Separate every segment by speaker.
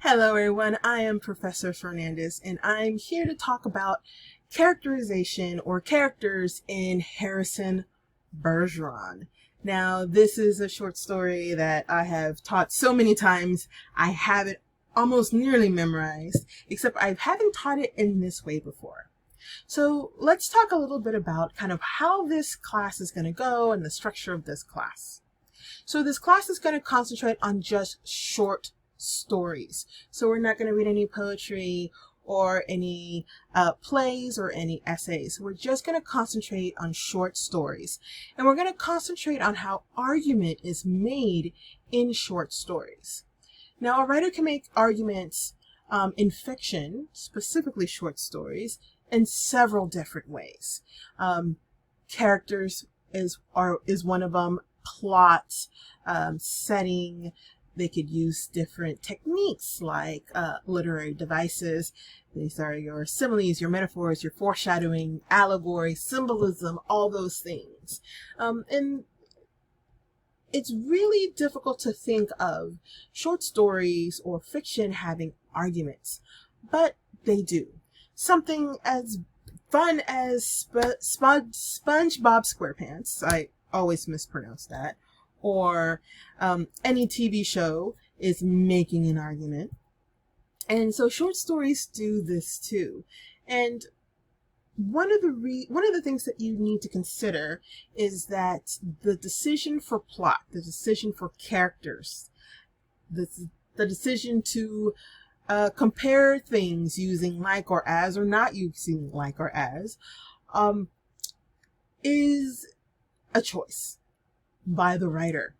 Speaker 1: Hello everyone, I am Professor Fernandez and I'm here to talk about characterization or characters in Harrison Bergeron. Now, this is a short story that I have taught so many times, I have it almost nearly memorized, except I haven't taught it in this way before. So let's talk a little bit about kind of how this class is going to go and the structure of this class. So this class is going to concentrate on just short stories. So we're not going to read any poetry or any plays or any essays. We're just going to concentrate on short stories. And we're going to concentrate on how argument is made in short stories. Now, a writer can make arguments in fiction, specifically short stories, in several different ways. Characters is one of them. Plot, setting. They could use different techniques like literary devices. These are your similes, your metaphors, your foreshadowing, allegory, symbolism, all those things. And it's really difficult to think of short stories or fiction having arguments, but they do. Something as fun as SpongeBob SquarePants, I always mispronounce that, or any TV show is making an argument. And so short stories do this too. And one of the things that you need to consider is that the decision for plot, the decision for characters, the decision to compare things using like or as or not using like or as is a choice by the writer.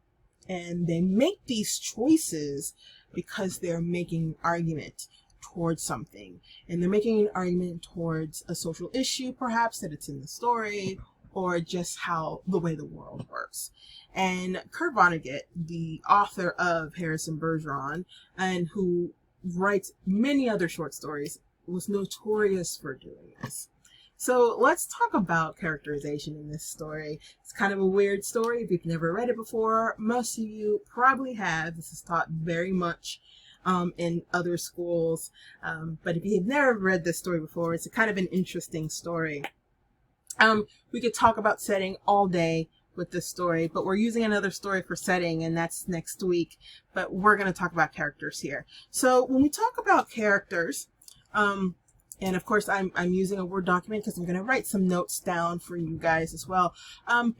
Speaker 1: And they make these choices because they're making an argument towards something. And they're making an argument towards a social issue, perhaps, that it's in the story, or just how the way the world works. And Kurt Vonnegut, the author of Harrison Bergeron, and who writes many other short stories, was notorious for doing this. So let's talk about characterization in this story. It's kind of a weird story. If you've never read it before, most of you probably have. This is taught very much in other schools. But if you've never read this story before, it's a kind of an interesting story. We could talk about setting all day with this story, but we're using another story for setting, and that's next week. But we're going to talk about characters here. So when we talk about characters, and of course, I'm using a Word document because I'm going to write some notes down for you guys as well.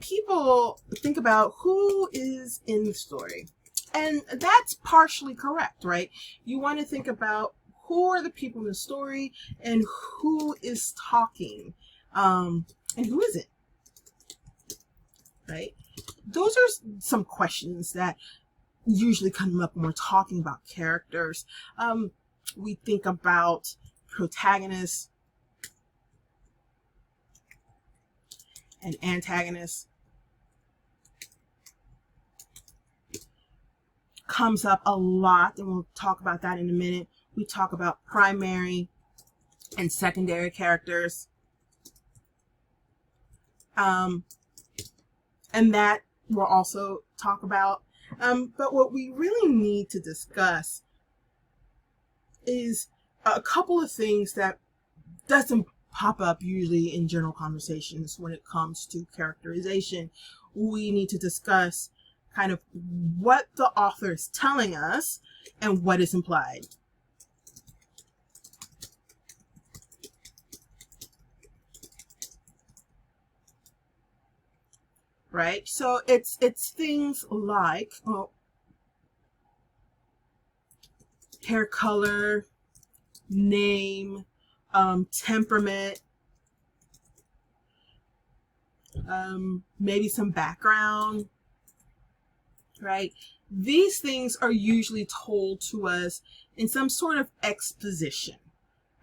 Speaker 1: People think about who is in the story. And that's partially correct, right? You want to think about who are the people in the story and who is talking and who isn't, right? Those are some questions that usually come up when we're talking about characters. We think about protagonist and antagonist. Comes up a lot, and we'll talk about that in a minute. We talk about primary and secondary characters. And that we'll also talk about. But what we really need to discuss is a couple of things that doesn't pop up usually in general conversations when it comes to characterization. We need to discuss kind of what the author is telling us and what is implied. Right? So it's things like hair color, name, temperament, maybe some background, right? These things are usually told to us in some sort of exposition,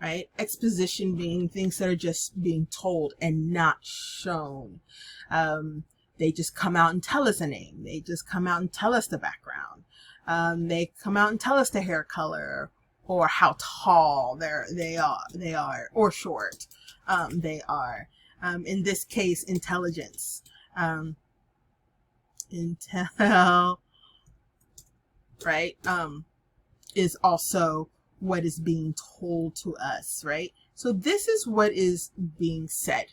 Speaker 1: right? Exposition being things that are just being told and not shown. They just come out and tell us a name. They just come out and tell us the background. They come out and tell us the hair color, or how tall they are, or short they are. In this case, intelligence. Intel, right? is also what is being told to us, right? So this is what is being said.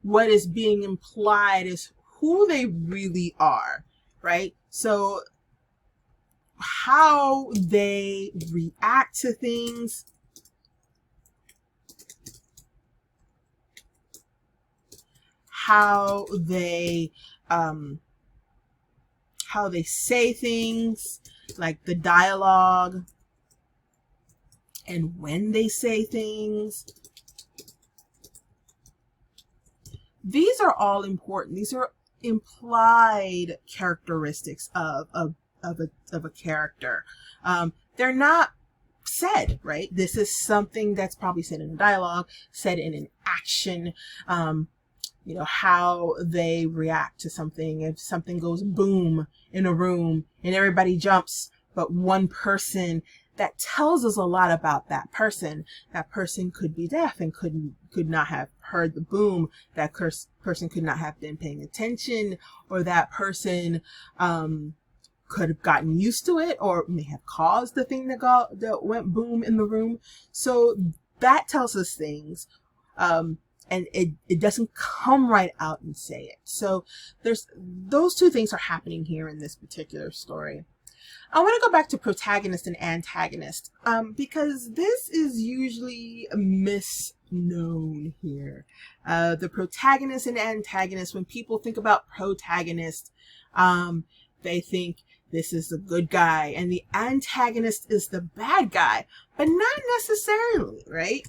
Speaker 1: What is being implied is who they really are, right? So how they react to things, how they say things, like the dialogue, and when they say things. These are all important. These are implied characteristics of a character. They're not said, right? This is something that's probably said in a dialogue, said in an action, you know, how they react to something. If something goes boom in a room and everybody jumps but one person, that tells us a lot about that person. That person could be deaf and could not have heard the boom. That person could not have been paying attention, or that person could have gotten used to it, or may have caused the thing that went boom in the room. So that tells us things, and it doesn't come right out and say it. So there's those two things are happening here in this particular story. I want to go back to protagonist and antagonist, because this is usually misknown here. The protagonist and antagonist, when people think about protagonist, they think this is the good guy and the antagonist is the bad guy, but not necessarily, right?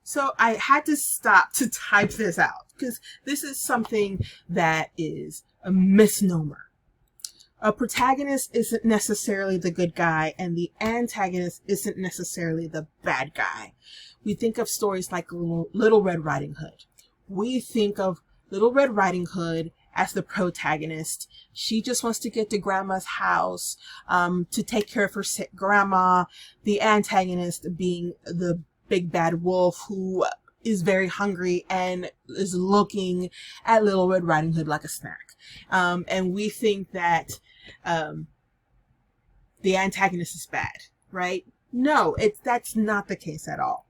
Speaker 1: So I had to stop to type this out because this is something that is a misnomer. A protagonist isn't necessarily the good guy and the antagonist isn't necessarily the bad guy. We think of stories like Little Red Riding Hood. We think of Little Red Riding Hood as the protagonist. She just wants to get to grandma's house to take care of her sick grandma. The antagonist being the big bad wolf who is very hungry and is looking at Little Red Riding Hood like a snack. And we think that the antagonist is bad, right? No, that's not the case at all.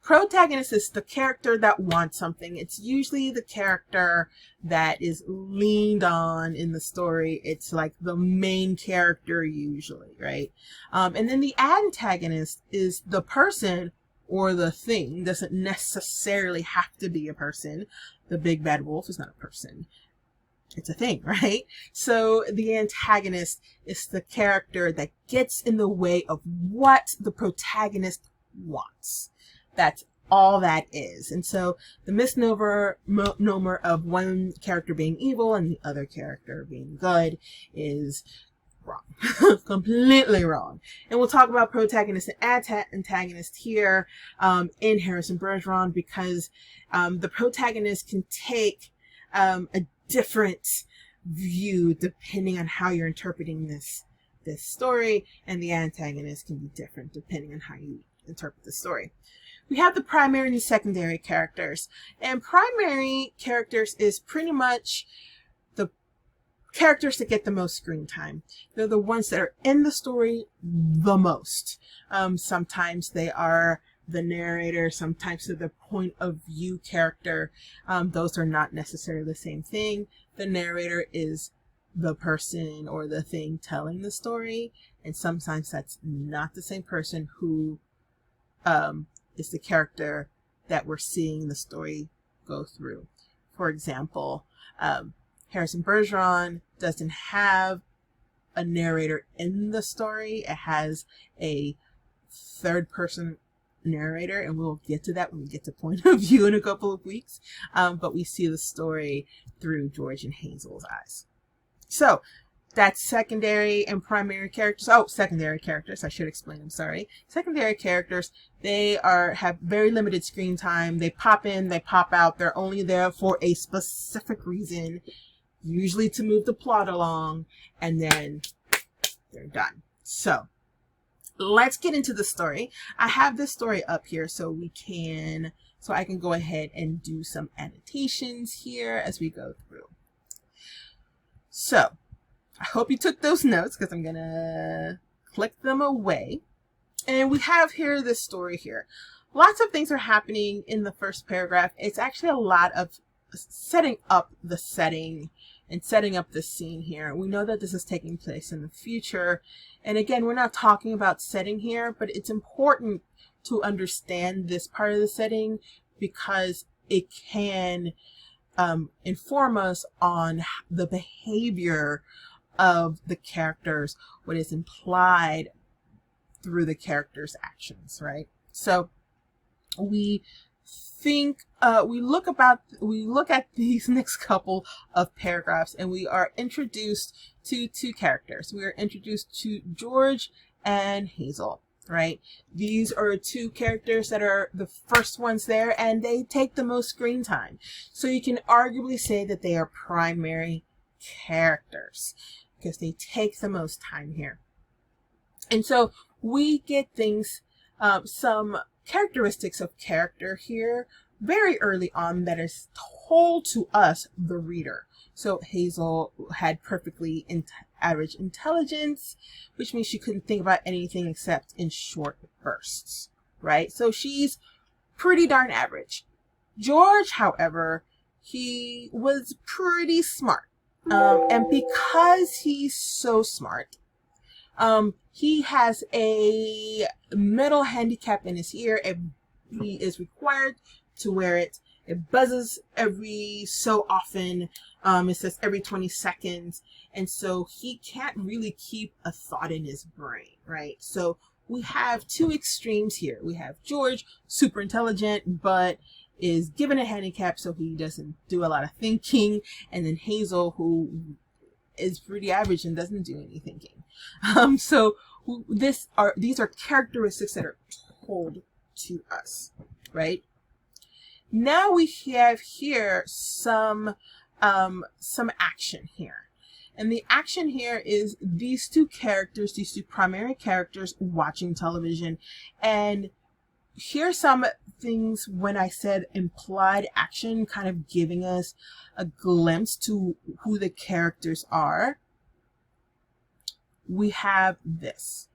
Speaker 1: Protagonist is the character that wants something. It's usually the character that is leaned on in the story. It's like the main character usually, right? And then the antagonist is the person or the thing. Doesn't necessarily have to be a person. The big bad wolf is not a person. It's a thing, right? So the antagonist is the character that gets in the way of what the protagonist wants. That's all that is. And so the misnomer of one character being evil and the other character being good is wrong. Completely wrong. And we'll talk about protagonist and antagonist here in Harrison Bergeron, because the protagonist can take a different view depending on how you're interpreting this story, and the antagonist can be different depending on how you interpret the story. We have the primary and secondary characters. And primary characters is pretty much the characters that get the most screen time. They're the ones that are in the story the most. Sometimes they are the narrator, sometimes they're the point of view character. Those are not necessarily the same thing. The narrator is the person or the thing telling the story, and sometimes that's not the same person who is the character that we're seeing the story go through. For example, Harrison Bergeron doesn't have a narrator in the story. It has a third person narrator, and we'll get to that when we get to point of view in a couple of weeks. But we see the story through George and Hazel's eyes. So that secondary and primary characters, oh, secondary characters, I should explain, I'm sorry. Secondary characters, they have very limited screen time. They pop in, they pop out. They're only there for a specific reason, usually to move the plot along, and then they're done. So let's get into the story. I have this story up here so I can go ahead and do some annotations here as we go through. So I hope you took those notes because I'm gonna click them away. And we have here this story here. Lots of things are happening in the first paragraph. It's actually a lot of setting up the setting and setting up the scene here. We know that this is taking place in the future. And again, we're not talking about setting here, but it's important to understand this part of the setting because it can inform us on the behavior of the characters, what is implied through the characters' actions, right? So we look at these next couple of paragraphs and we are introduced to two characters. We are introduced to George and Hazel, right? These are two characters that are the first ones there and they take the most screen time. So you can arguably say that they are primary characters because they take the most time here. And so we get things, some characteristics of character here very early on that is told to us, the reader. So Hazel had perfectly average intelligence, which means she couldn't think about anything except in short bursts, right? So she's pretty darn average. George, however, he was pretty smart. And because he's so smart, he has a metal handicap in his ear and he is required to wear it. It buzzes every so often. It says every 20 seconds. And so he can't really keep a thought in his brain, right? So we have two extremes here. We have George, super intelligent, but is given a handicap so he doesn't do a lot of thinking. And then Hazel, who is pretty average and doesn't do any thinking. So these are characteristics that are told to us, right? Now we have here some action here. And the action here is these two characters, these two primary characters watching television. And here's some things when I said implied action, kind of giving us a glimpse to who the characters are. We have this.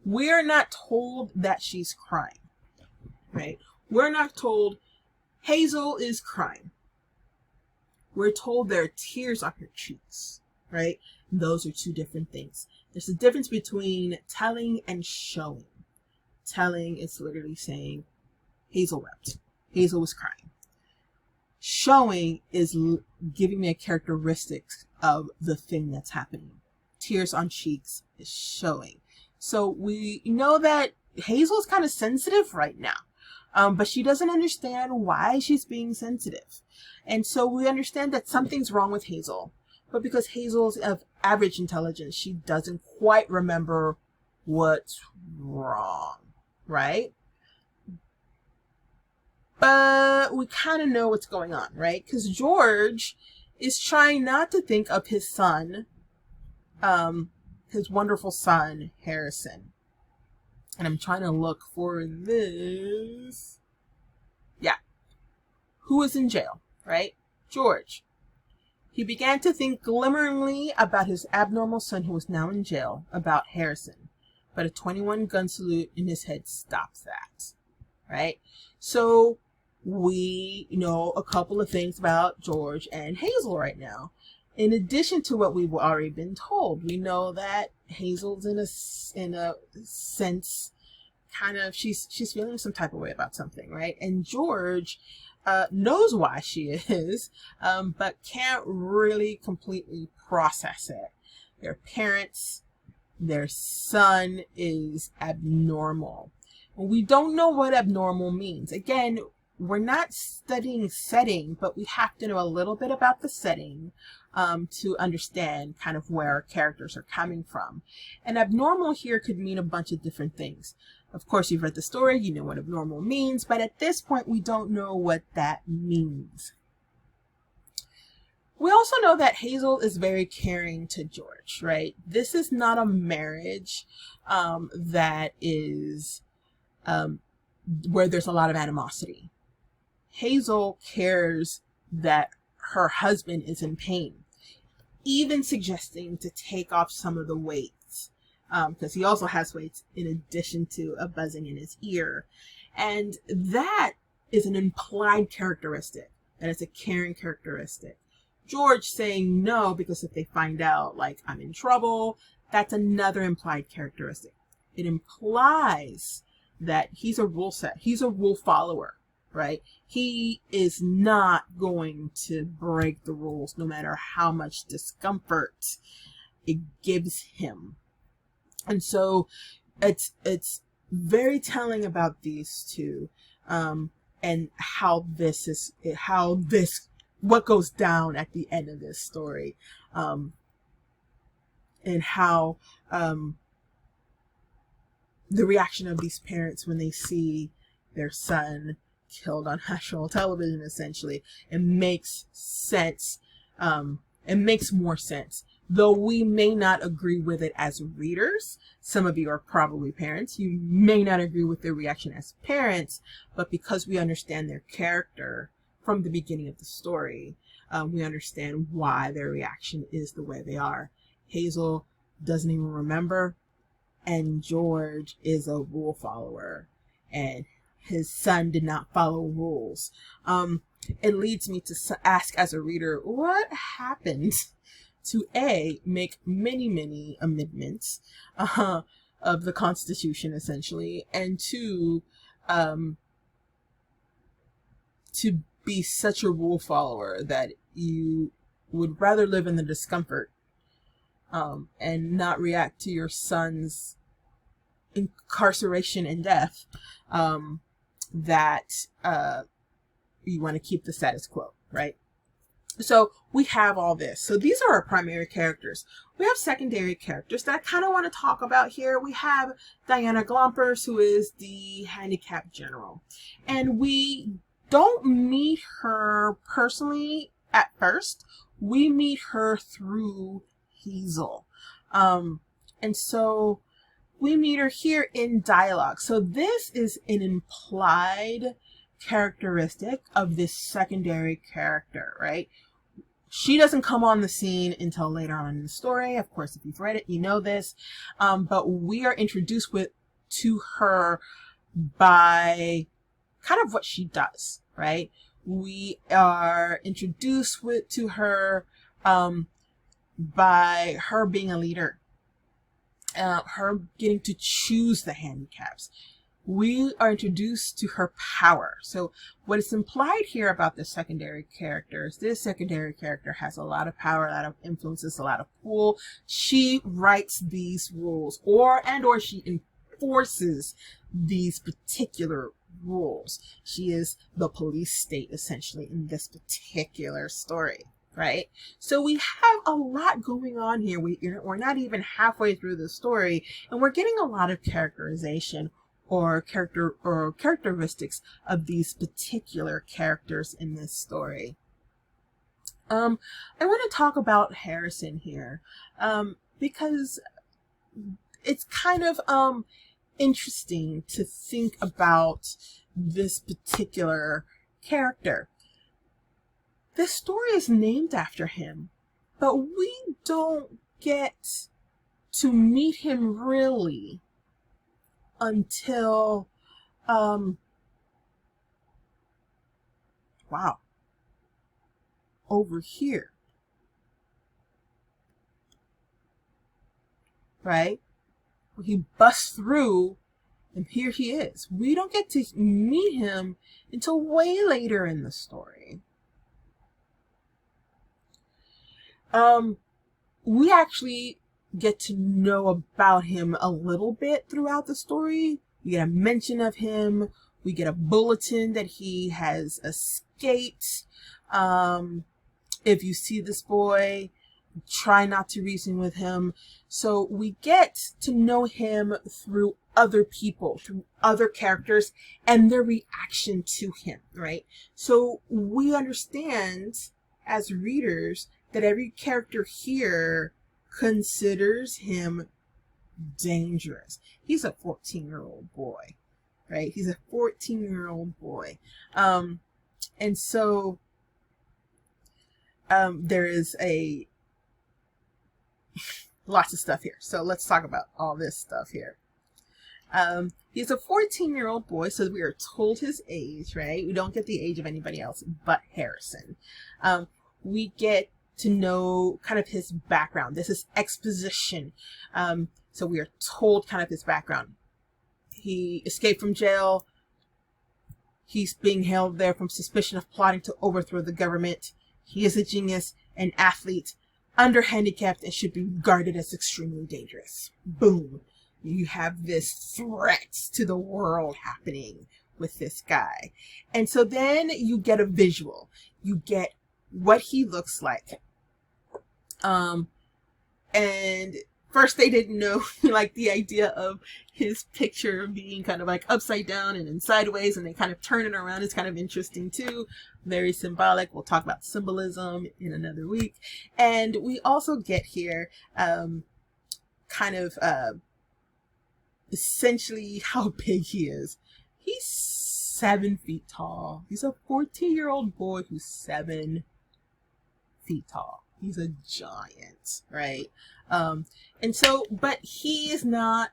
Speaker 1: We're not told that she's crying, right? We're not told Hazel is crying. We're told there are tears on her cheeks, right? Those are two different things. There's a difference between telling and showing. Telling is literally saying Hazel wept. Hazel was crying. Showing is giving me a characteristic of the thing that's happening. Tears on cheeks is showing. So we know that Hazel is kind of sensitive right now, but she doesn't understand why she's being sensitive. And so we understand that something's wrong with Hazel, but because Hazel's of average intelligence, she doesn't quite remember what's wrong, right? But we kind of know what's going on, right? Because George is trying not to think of his son, his wonderful son, Harrison. And I'm trying to look for this. Yeah. Who is in jail, right? George. He began to think glimmeringly about his abnormal son who was now in jail, about Harrison. But a 21 gun salute in his head stops that, right? So we know a couple of things about George and Hazel right now. In addition to what we've already been told, we know that Hazel's in a sense, kind of, she's feeling some type of way about something, right? And George knows why she is, but can't really completely process it. Their parents, their son is abnormal. We don't know what abnormal means. Again, we're not studying setting, but we have to know a little bit about the setting to understand kind of where our characters are coming from. And abnormal here could mean a bunch of different things. Of course, you've read the story, you know what abnormal means, but at this point, we don't know what that means. We also know that Hazel is very caring to George, right? This is not a marriage that is where there's a lot of animosity. Hazel cares that her husband is in pain, even suggesting to take off some of the weights, because he also has weights in addition to a buzzing in his ear. And that is an implied characteristic, that it's a caring characteristic. George saying no because if they find out, like, I'm in trouble, that's another implied characteristic. It implies that he's a rule set, he's a rule follower, right? He is not going to break the rules no matter how much discomfort it gives him. And so it's very telling about these two, and what goes down at the end of this story, and how the reaction of these parents when they see their son killed on national television, essentially. It makes sense. It makes more sense. Though we may not agree with it as readers, some of you are probably parents, you may not agree with their reaction as parents, but because we understand their character from the beginning of the story, we understand why their reaction is the way they are. Hazel doesn't even remember, and George is a rule follower, and his son did not follow rules. It leads me to ask as a reader, what happened to A, make many amendments of the Constitution, essentially, and two, to be such a rule follower that you would rather live in the discomfort and not react to your son's incarceration and death, that you want to keep the status quo, right? So we have all this. So these are our primary characters. We have secondary characters that I kind of want to talk about here. We have Diana Glompers, who is the handicapped general. And we don't meet her personally at first. We meet her through Hazel. And so we meet her here in dialogue. So this is an implied characteristic of this secondary character, right? She doesn't come on the scene until later on in the story. Of course, if you've read it, you know this. But we are introduced to her by kind of what she does, right? We are introduced to her by her being a leader, her getting to choose the handicaps. We are introduced to her power. So what is implied here about this secondary character is this secondary character has a lot of power, a lot of influences, a lot of pull. She writes these rules or she enforces these particular rules. She is the police state, essentially, in this particular story, right? So we have a lot going on here. We're not even halfway through the story, and we're getting a lot of characterization or characteristics of these particular characters in this story. I want to talk about Harrison here, because it's kind of interesting to think about this particular character. This story is named after him, but we don't get to meet him really until over here, right? He busts through and here he is. We don't get to meet him until way later in the story. We actually get to know about him a little bit throughout the story. We get a mention of him. We get a bulletin that he has escaped. If you see this boy, try not to reason with him. So we get to know him through other people, through other characters, and their reaction to him, right? So we understand as readers that every character here considers him dangerous. He's a 14-year-old boy, right? He's a 14-year-old boy. And so there is lots of stuff here. So let's talk about all this stuff here. He's a 14-year-old boy, so we are told his age, right? We don't get the age of anybody else but Harrison. We get to know kind of his background. This is exposition. So we are told kind of his background. He escaped from jail. He's being held there from suspicion of plotting to overthrow the government. He is a genius, an athlete, under-handicapped, and should be regarded as extremely dangerous. Boom. You have this threat to the world happening with this guy. And so then you get a visual. You get what he looks like. And first they didn't know, like, the idea of his picture being kind of like upside down and then sideways, and they kind of turn it around is kind of interesting too. Very symbolic. We'll talk about symbolism in another week. And we also get here kind of essentially how big he is. He's 7 feet tall. He's a 14-year-old boy who's 7 feet tall. He's a giant, right? And so, but he is not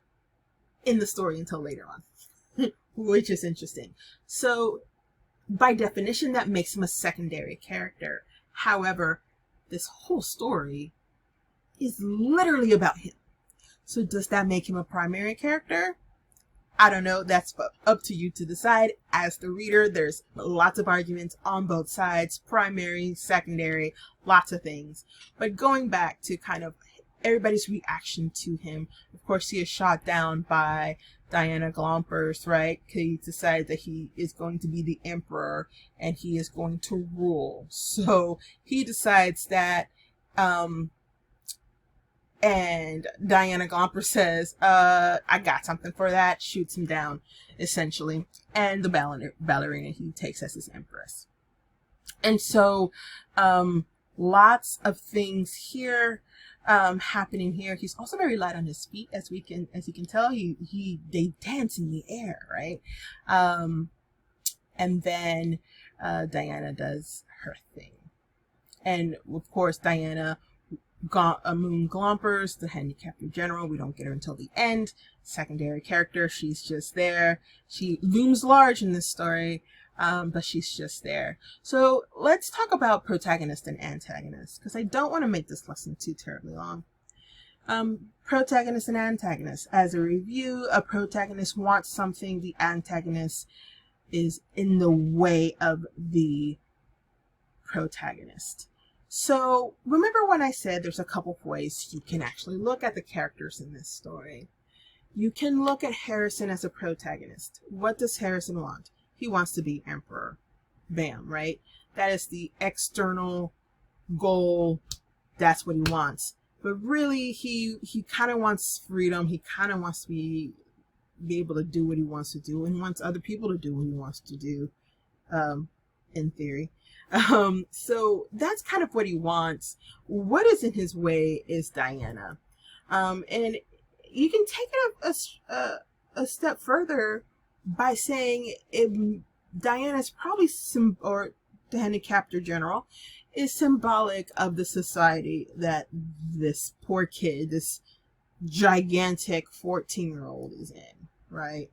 Speaker 1: in the story until later on, which is interesting. So by definition, that makes him a secondary character. However, this whole story is literally about him. So does that make him a primary character? I don't know. That's up to you to decide. As the reader, there's lots of arguments on both sides, primary, secondary, lots of things. But going back to kind of everybody's reaction to him, of course, he is shot down by Diana Glompers, right? He decides that he is going to be the emperor and he is going to rule. So he decides that, and Diana Glomper says, I got something for that, shoots him down, essentially. And the ballerina he takes as his empress. And so, lots of things here, happening here. He's also very light on his feet, as you can tell. They dance in the air, right? And then, Diana does her thing. And of course, Diana Moon Glompers, the handicapped general. We don't get her until the end. Secondary character. She's just there. She looms large in this story, but she's just there. So let's talk about protagonist and antagonist, because I don't want to make this lesson too terribly long. Protagonist and antagonist. As a review, a protagonist wants something. The antagonist is in the way of the protagonist. So remember when I said there's a couple of ways you can actually look at the characters in this story. You can look at Harrison as a protagonist. What does Harrison want? He wants to be emperor. Bam, right? That is the external goal. That's what he wants. But really, he kind of wants freedom. He kind of wants to be able to do what he wants to do, and wants other people to do what he wants to do, in theory. So that's kind of what he wants. What is in his way is Diana. And you can take it a step further by saying Diana's probably or the handicapped general is symbolic of the society that this poor kid, this gigantic 14-year-old is in, right?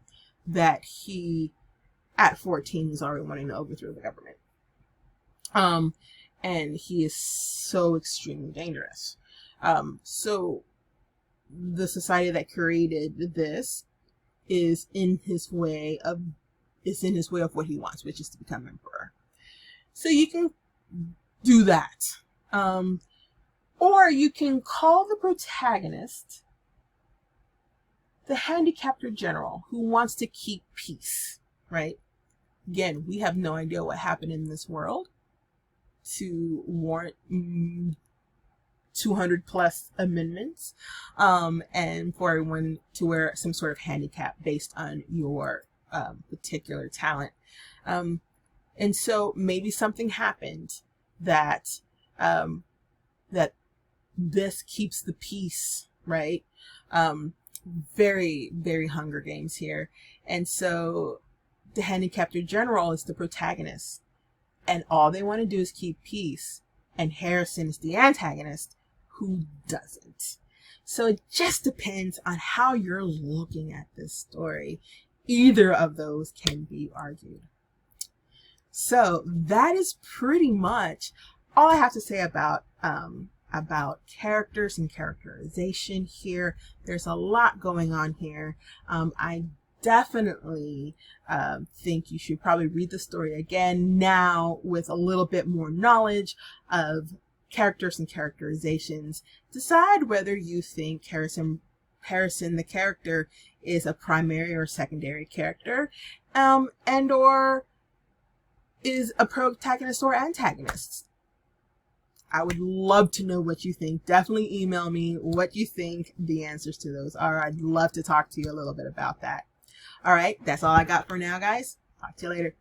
Speaker 1: That he, at 14, is already wanting to overthrow the government. And he is so extremely dangerous. So the society that created this is in his way of what he wants, which is to become emperor. So you can do that. Or you can call the protagonist the handicapped general who wants to keep peace, right? Again, we have no idea what happened in this world to warrant 200 plus amendments, and for everyone to wear some sort of handicap based on your particular talent. And so maybe something happened that that this keeps the peace, right? Very, very Hunger Games here. And so the handicapped general is the protagonist, and all they want to do is keep peace. And Harrison is the antagonist who doesn't. So it just depends on how you're looking at this story. Either of those can be argued. So that is pretty much all I have to say about characters and characterization here. There's a lot going on here. I definitely think you should probably read the story again now with a little bit more knowledge of characters and characterizations. Decide whether you think Harrison the character is a primary or secondary character, and or is a protagonist or antagonist. I would love to know what you think. Definitely email me what you think the answers to those are. I'd love to talk to you a little bit about that. All right, that's all I got for now, guys. Talk to you later.